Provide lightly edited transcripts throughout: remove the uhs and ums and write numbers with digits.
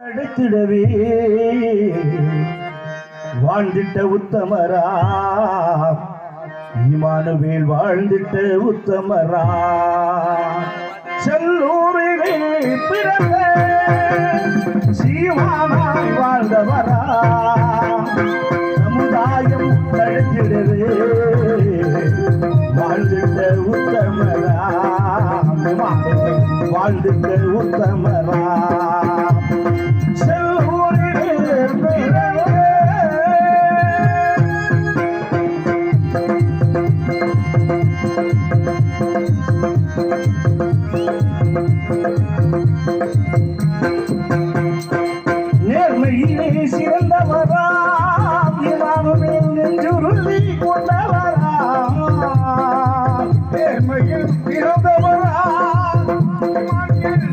அடுத்திடவே வாழ்ந்திட்ட உத்தமரா Emmanuel வாழ்ந்திட்ட உத்தமரா செல்லூரிலே பிறந்த சீமானாய் வாழ்ந்தவரா சமுதாயம் தடுத்திடவே வாழ்ந்திட்ட உத்தமரா வாழ்ந்திட்ட உத்தமரா நேர்மையிலே சிறந்தவரா Emmanuel நெஞ்சுருளி கொண்டவரா நேர்மையில் பிறந்தவரா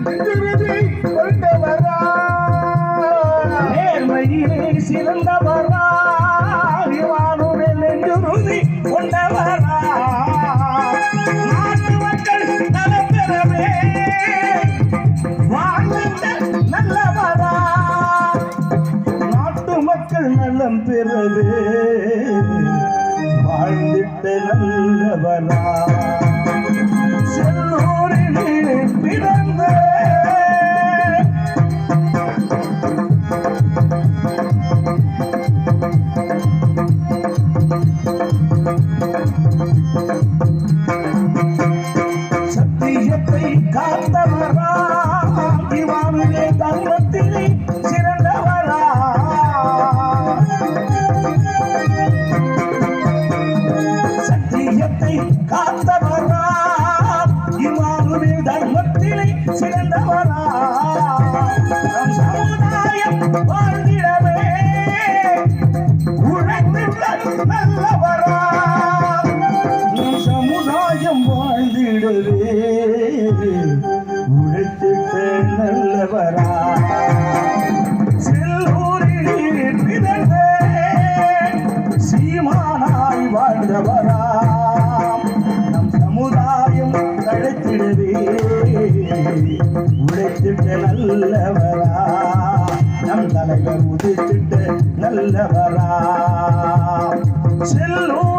நெஞ்சுருளி கொண்டவரா நேர்மையிலே சிறந்தவரா Emmanuel நெஞ்சுருளி கொண்டவரா நாட்டு மக்கள் நலம் பெறவே வாழ்ந்த நல்லவரா நாட்டு மக்கள் நலம் பெறவே வாழ்ந்திட்ட நல்லவரா செல்லூரிலே பிறந்த சத்தியத்தை காத்தவரா இமானுவேல் தர்மத்திலே சிறந்தவரா சத்தியத்தை காத்தவரா இமானுவேல் தர்மத்திலே சிறந்தவரா நம் சமுதாயம் வாழ்ந்திடவே உழைத்திட்ட நல்லவரா நம் சமுதாயம் வாழ்ந்திடவே உழைத்திட்ட நல்லவரா செல்லூரிலே பிறந்த சீமானாய் வாழ்ந்தவரா நம் சமுதாயம் தழைத்திடவே உழைத்திட்ட நல்லவரா நம் தலைவர் உதித்திட்ட நல்லவரா செல்லூர்